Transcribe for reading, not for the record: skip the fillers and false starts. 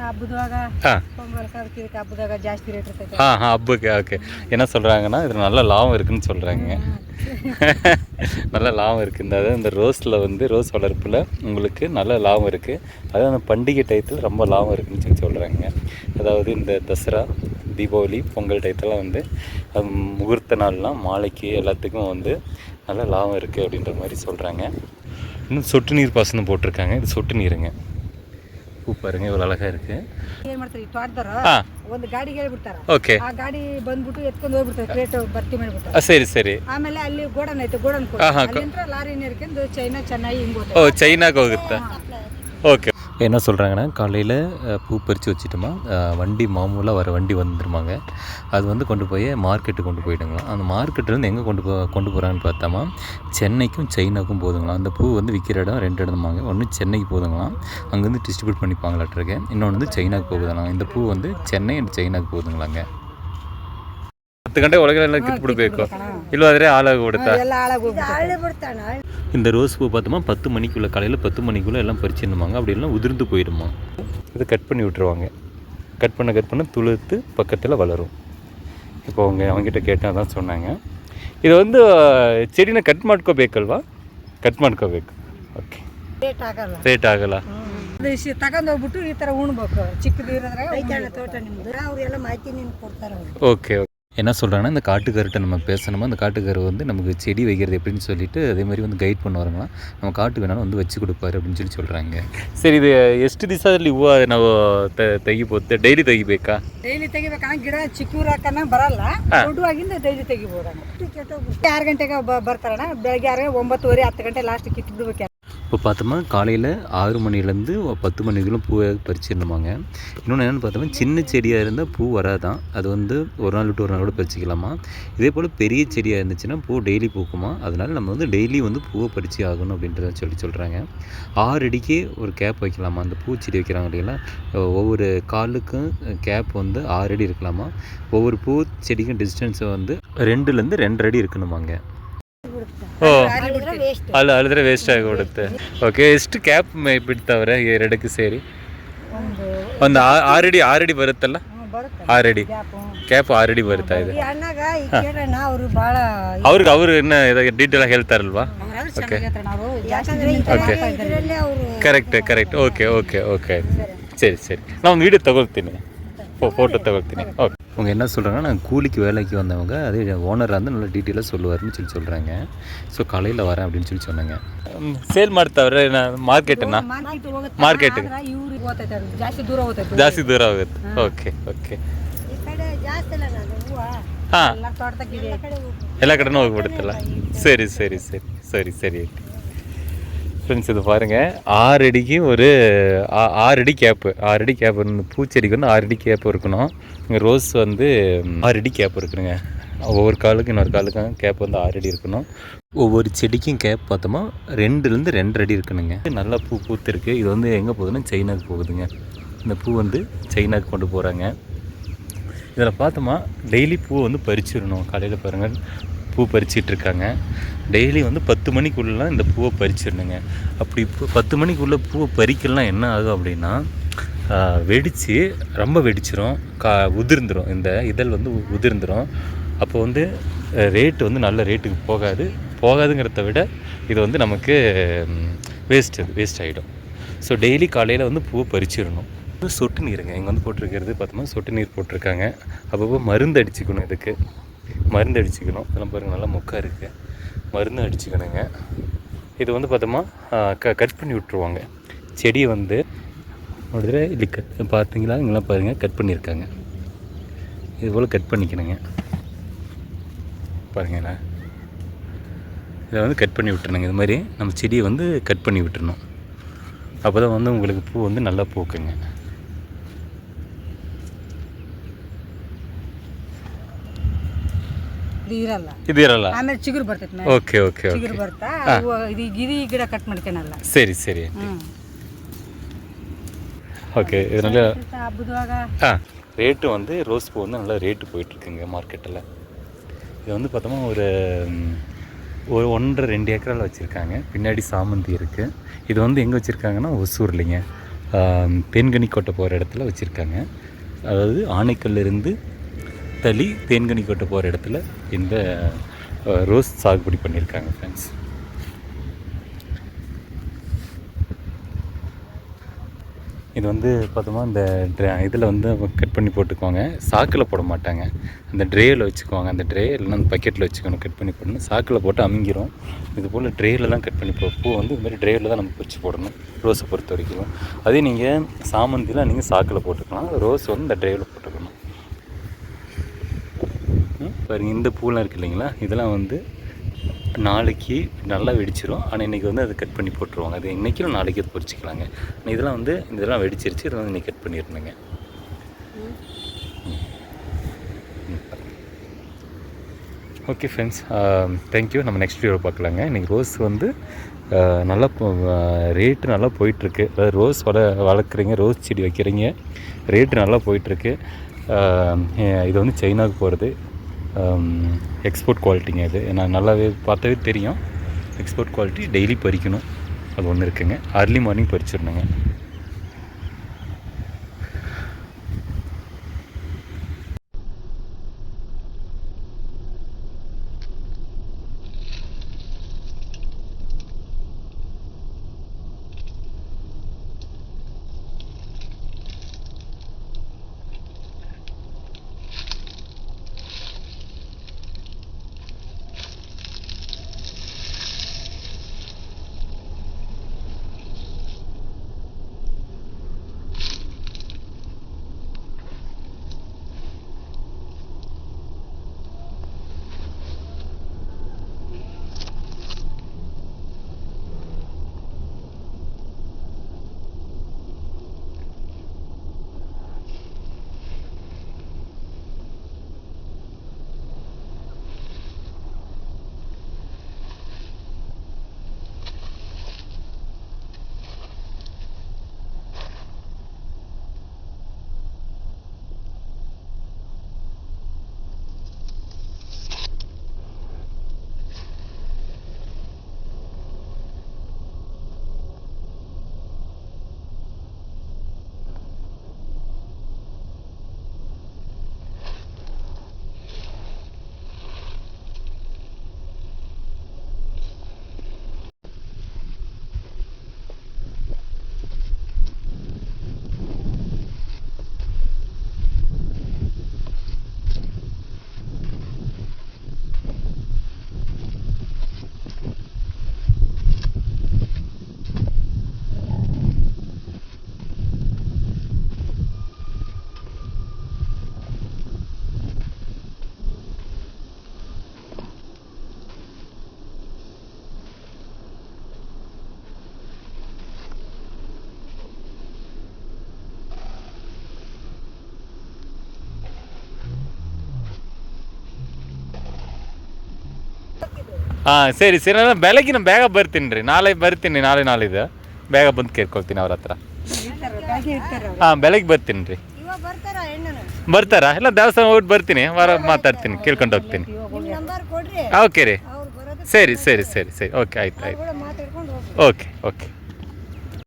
ಹಬ್ಬದಾಗ பொங்கலுக்கு அதுக்கு இதுக்கு ಹಬ್ಬದಾಗ ಜಾಸ್ತಿ ரேட் இருக்கு. ஹப்புக்கு ஓகே. என்ன சொல்கிறாங்கன்னா இதில் நல்ல லாபம் இருக்குதுன்னு சொல்கிறாங்க. நல்ல லாபம் இருக்குது. இந்த ரோஸில் வந்து ரோஸ் வளர்ப்பில் உங்களுக்கு நல்ல லாபம் இருக்குது. அதாவது அந்த பண்டிகை டயத்தில் ரொம்ப லாபம் இருக்குதுன்னு சொல்லி சொல்கிறாங்க. அதாவது இந்த தசரா, தீபாவளி, பொங்கல் டயத்தில் வந்து முகூர்த்த நாள்லாம் மாலைக்கு எல்லாத்துக்கும் வந்து நல்ல லாபம் இருக்குது அப்படின்ற மாதிரி சொல்கிறாங்க. இன்னும் சொட்டு நீர் பாசனம் போட்டிருக்காங்க. இது சொட்டு நீருங்க. பூ பாருங்க இவ்வளோ அழகாக இருக்குது. ಏನು ಮಾಡ್ತಾರೆ ಈ ತೋಟದವರು ಒಂದು ಗಾಡಿ ಹೇಳಿಬಿಡ್ತಾರೆ. ಓಕೆ. ಆ ಗಾಡಿ ಬಂದ್ಬಿಟ್ಟು ಎತ್ಕೊಂಡು ಹೋಗ್ಬಿಡ್ತಾರೆ, ಕ್ರೇಟ್ ಭರ್ತಿ ಮಾಡಿಬಿಡ್ತಾರೆ. ಸರಿ ಸರಿ. ಆಮೇಲೆ ಅಲ್ಲಿ ಗೋಡನ್ ಐತೆ, ಗೋಡನ್ ಅಲ್ಲಿಂದ ಲಾರಿ ನೆರ್ಕೊಂಡು ಚೈನಾ ಚೆನ್ನೈ ಹಿಂಗೆ ಹೋಗ್ತಾರೆ. ஓ சைனாக்கு ಹೋಗುತ್ತಾ? ஓகே. என்ன சொல்கிறாங்கன்னா காலையில் பூ பறித்து வச்சுட்டோமா வண்டி மாமூலாக வர வண்டி வந்துருமாங்க. அது வந்து கொண்டு போய் மார்க்கெட்டுக்கு கொண்டு போயிடுங்களாம். அந்த மார்க்கெட்லேருந்து எங்கே கொண்டு போகிறாங்கன்னு பார்த்தாமா சென்னைக்கும் சைனாக்கும் போதுங்களாம். அந்த பூ வந்து விற்கிற இடம் 2 இடமாங்க. ஒன்று சென்னைக்கு போதுங்களாம், அங்கேருந்து டிஸ்ட்ரிபியூட் பண்ணிப்பாங்களாட்டிருக்கு. இன்னொன்று வந்து சைனாக்கு போகுதுங்களாம். இந்த பூ வந்து சென்னை அண்ட் சைனாக்கு போகுதுங்களாங்க. 10 ಗಂಟೆ ಒಳಗಡೆ ಕಿತ್ಬಿಡ್ಬೇಕು ಇಲ್ಲಾದ್ರೆ ಹಾಳಾಗಿ ಬಿಡುತ್ತಾ? இந்த ரோஸ் பூ பார்த்தோமா 10 மணிக்குள்ளே, காலையில் 10 மணிக்குள்ளே எல்லாம் பறிச்சிடணுமாங்க. அப்படி இல்லைனா உதிர்ந்து போயிடுமா. இதை கட் பண்ணி விட்டுருவாங்க. கட் பண்ண துளுத்து பக்கத்தில் வளரும். இப்போ அவங்ககிட்ட கேட்டால் தான் சொன்னாங்க. இது வந்து செடிನ ಕಟ್ ಮಾಡ್ಕೋಬೇಕಲ್ವಾ? ಕಟ್ ಮಾಡ್ಕೋಬೇಕು. ಓಕೆ. ರೇಟ್ ಆಗಲ್ಲ. ತಗೊಂಡು ಹೋಗ್ಬಿಟ್ಟು ಈ ಥರ ಉಣ್ಬೇಕು. ಚಿಕ್ಕದು ಇರೋದ್ರಾಗ ತೋಟ ನಿಮ್ದು ಅವರೆಲ್ಲ ಮಾಹಿತಿ ನಿಮ್ಗೆ ಕೊಡ್ತಾರೆ. ஓகே. என்ன சொல்கிறாங்கன்னா இந்த காட்டுக்கார்ட்ட நம்ம பேசணுமா, அந்த காட்டுக்கார் வந்து நமக்கு செடி வைக்கிறது எப்படின்னு சொல்லிட்டு அதே மாதிரி வந்து கைட் பண்ணுவாருங்களா. நம்ம காட்டு வேணாலும் வந்து வச்சு கொடுப்பாரு அப்படின்னு சொல்கிறாங்க. ಸರಿ, ಇದು ಎಷ್ಟು ದಿವಸದಲ್ಲಿ ಹೂವು ನಾವು ತೆಗಿಬೋದು? ಡೈಲಿ ತೆಗಿಬೇಕಾ? ಡೈಲಿ ತೆಗಿಬೇಕಣ್ಣ. ಗಿಡ ಚಿಕ್ಕೂರಾಕನ ಬರಲ್ಲ, ದೊಡ್ಡವಾಗಿಂದ ಡೈಲಿ ತೆಗಿಬೋದಣ್ಣ. 6 ಗಂಟೆಗೆ ಬರ್ತಾರಣ್ಣ. ಬೆಳಗ್ಗೆ 9:30 10 ಗಂಟೆ ಲಾಸ್ಟ್ ಕಿತ್ತು ಬಿಡ್ಬೇಕು. இப்போ பார்த்தோம்னா காலையில் 6 மணிலேருந்து 10 மணிக்குள்ள பூவை பறிச்சிடணுமாங்க. இன்னொன்று என்னென்னு பார்த்தோம்னா சின்ன செடியாக இருந்தால் பூ வராதான். அது வந்து ஒரு நாள் விட்டு ஒரு நாள் கூட பறிச்சிக்கலாமா. இதே போல் பெரிய செடியாக இருந்துச்சுன்னா பூ டெய்லி பூக்குமா. அதனால் நம்ம வந்து டெய்லி வந்து பூவை பறித்து ஆகணும் அப்படின்றத சொல்கிறாங்க. 6 அடிக்கு ஒரு கேப் வைக்கலாமா. அந்த பூச்செடி வைக்கிறாங்க இல்லைங்களா, ஒவ்வொரு காலுக்கும் கேப் வந்து 6 அடி இருக்கலாமா. ஒவ்வொரு பூ செடிக்கும் டிஸ்டன்ஸை வந்து 2லேருந்து 2.5 அடி இருக்கணுமாங்க. ಓ ಅಲ್ಲಿದ್ರೆ ವೇಸ್ಟ್ ಆಗಿಬಿಡುತ್ತೆ. ಓಕೆ. ಎಷ್ಟು ಕ್ಯಾಪ್ ಬಿಡ್ತಾವ್ರೆ 2ಕ್ಕೆ ಸೇರಿ? ಒಂದು 6 ಅಡಿ ಬರುತ್ತಲ್ಲ? 6 ಅಡಿ ಕ್ಯಾಪ್ 6 ಅಡಿ ಬರ್ತಾ ಇದೆ. ಅವ್ರು ಇನ್ನು ಡೀಟೇಲ್ ಹೇಳ್ತಾರಲ್ವಾ? Okay okay correct. ಓಕೆ ಸರಿ. ನಾನು ವೀಡಿಯೋ ತಗೊಳ್ತೀನಿ, ஃபோட்டோ ತಗೊಳ್ತೀನಿ. ஓகே. அவங்க என்ன சொல்கிறாங்கன்னா நான் கூலிக்கு வேலைக்கு வந்தவங்க, அதே ஓனராக வந்து நல்லா டீட்டெயிலாக சொல்லுவாருன்னு சொல்கிறாங்க. ஸோ காலையில் வரேன் அப்படின்னு சொன்னாங்க. ಸೇಲ್ ಮಾಡ್ತಾವ್ರೆ ಮಾರ್ಕೆಟ್ನ? ಮಾರ್ಕೆಟ್ಗೆ ಜಾಸ್ತಿ ದೂರ ಹೋಗುತ್ತೆ. ಓಕೆ ಹಾಂ, ಎಲ್ಲ ಕಡೆನೂ ಹೋಗ್ಬಿಡುತ್ತಲ್ಲ. ಸರಿ. ஃப்ரெண்ட்ஸ் இது பாருங்கள், 6 அடிக்கு ஒரு 6 அடி கேப்பு. 6 அடி கேப் வந்து பூச்செடிக்கு வந்து 6 அடி கேப் இருக்கணும். இங்கே ரோஸ் வந்து 6 அடி கேப் இருக்குதுங்க. ஒவ்வொரு காலுக்கும் இன்னொரு காலுக்கும் கேப் வந்து 6 அடி இருக்கணும். ஒவ்வொரு செடிக்கும் கேப் பார்த்தோமா 2லேருந்து 2.5 அடி இருக்கணுங்க. நல்லா பூ பூத்துருக்கு. இது வந்து எங்கே போகுதுன்னா சைனாக்கு போகுதுங்க. இந்த பூ வந்து சைனாக்கு கொண்டு போகிறாங்க. இதில் பார்த்தோமா டெய்லி பூ வந்து பறிச்சிடணும். காலையில் பாருங்கள் பூ பறிச்சிட்ருக்காங்க. டெய்லி வந்து 10 மணிக்குள்ளெலாம் இந்த பூவை பறிச்சிடணுங்க. அப்படி இப்போ 10 மணிக்குள்ளே பூவை பறிக்கலாம் என்ன ஆகும் அப்படின்னா வெடித்து ரொம்ப வெடிச்சிரும், உதிர்ந்துடும். இந்த இதழ் வந்து உதிர்ந்துடும். அப்போ வந்து ரேட்டு வந்து நல்ல ரேட்டுக்கு போகாதுங்கிறத விட இது வந்து நமக்கு வேஸ்ட் ஆகிடும். ஸோ டெய்லி காலையில் வந்து பூவை பறிச்சிடணும். சொட்டு நீருங்க இங்கே வந்து போட்டிருக்கிறது பார்த்தோம்னா சொட்டு நீர் போட்டிருக்காங்க. அப்பப்போ மருந்து அடிச்சுக்கணும். இதுக்கு மருந்து அடிச்சுக்கணும். இதெல்லாம் பாருங்கள் நல்லா மொக்கா இருக்குது. மருந்து அடிச்சுக்கணுங்க. இது வந்து பார்த்தோமா கட் பண்ணி விட்ருவாங்க. செடியை வந்து ஒரு தடவை இப்படி பார்த்தீங்களா, இங்கெல்லாம் பாருங்கள் கட் பண்ணியிருக்காங்க. இது போல் கட் பண்ணிக்கணுங்க. பாருங்களா, இதை வந்து கட் பண்ணி விட்டுருணுங்க. இது மாதிரி நம்ம செடியை வந்து கட் பண்ணி விட்டுறணும். அப்போ தான் வந்து உங்களுக்கு பூ வந்து நல்லா பூக்குங்க. ಇದು ಇರಲ್ಲ. ಆಮೇಲೆ ಚಿಗುರು ಬರ್ತೈತೆ. ಓಕೆ ಚಿಗುರು ಬರ್ತಾ ಇದು ಗಿಡ ಕಟ್ ಮಾಡ್ಕೊಳಲ್ಲ. ಸರಿ. ஓகே. இதனால ಹಬ್ಬದಾಗ ரேட்டு வந்து ரோஸ் பூ வந்து நல்லா ரேட்டு போயிட்டுருக்குங்க மார்க்கெட்டில். இது வந்து பார்த்தோமா ஒரு 1.5-2 ஏக்கரால் வச்சுருக்காங்க. பின்னாடி சாமந்தி இருக்குது. இது வந்து எங்கே வச்சுருக்காங்கன்னா ஒசூர்லிங்க. தேன்கனிக்கோட்டை போகிற இடத்துல வச்சுருக்காங்க. அதாவது ஆனைக்கல்லிருந்து தளி தேன்கனிக்கோட்டை போகிற இடத்துல இந்த ரோஸ் சாகுபடி பண்ணியிருக்காங்க ஃப்ரெண்ட்ஸ். இது வந்து பார்த்தோமா இந்த இதில் வந்து கட் பண்ணி போட்டுக்குவாங்க. சாக்கில் போட மாட்டாங்க, அந்த ட்ரேயில் வச்சுக்குவாங்க. அந்த ட்ரே இல்லைன்னா அந்த பக்கெட்டில் வச்சுக்கணும். கட் பண்ணி போடணும், சாக்கில் போட்டு அமுங்கிரும். இது போல் ட்ரேயில் தான் கட் பண்ணி பூ வந்து இதுமாதிரி ட்ரேயில் தான் நம்ம பிரித்து போடணும் ரோஸை பொறுத்த வரைக்கும். அதே நீங்கள் சாமந்திலாம் நீங்கள் சாக்கில் போட்டுக்கலாம், ரோஸ் வந்து இந்த ட்ரேயில் போட்டுக்கணும். பாருங்க, இந்த பூலாம் இருக்குது இல்லைங்களா, இதெல்லாம் வந்து நாளைக்கு நல்லா வெடிச்சிடும். ஆனால் இன்றைக்கி வந்து அதை கட் பண்ணி போட்டுருவாங்க. அது இன்றைக்கும் நாளைக்கு அது பொரிச்சிக்கலாங்க. இதெல்லாம் வெடிச்சிருச்சு, இதை வந்து இன்றைக்கி கட் பண்ணியிருந்தேங்க. Okay friends, thank you. நம்ம நெக்ஸ்ட் வீடியோ பார்க்கலாங்க. இன்றைக்கி ரோஸ் வந்து நல்லா ரேட்டு நல்லா போயிட்டுருக்கு. அதாவது ரோஸ் வளர்க்குறீங்க, ரோஸ் செடி வைக்கிறீங்க, ரேட்டு நல்லா போயிட்டுருக்கு. இது வந்து சைனாவுக்கு போகிறது, எக்ஸ்போர்ட் குவாலிட்டிங்க. இது நான் நல்லாவே பார்த்தாவே தெரியும். எக்ஸ்போர்ட் குவாலிட்டி, டெய்லி பறிக்கணும், அது ஒன்று இருக்குங்க. அர்லி மார்னிங் பறிச்சிடணுங்க. ಸರಿ ಸರಿ, ನಾನು ಬೆಳಗಿನ ಬೇಗ ಬರ್ತೀನಿ ರೀ. ನಾಳೆ ಬರ್ತೀನಿ, ನಾಳೆ ಬೇಗ ಬಂದು ಕೇಳ್ಕೊಳ್ತೀನಿ ಅವ್ರ ಹತ್ರ. ಬೆಳಗ್ಗೆ ಬರ್ತೀನಿ ರೀ. ಬರ್ತಾರಾ? ಇಲ್ಲ, ದೇವಸ್ಥಾನ ಹೋಗ್ಬಿಟ್ಟು ಬರ್ತೀನಿ, ಮಾತಾಡ್ತೀನಿ, ಕೇಳ್ಕೊಂಡು ಹೋಗ್ತೀನಿ. ಓಕೆ ರೀ, ಸರಿ ಸರಿ ಸರಿ ಸರಿ, ಓಕೆ, ಆಯ್ತು. Okay okay.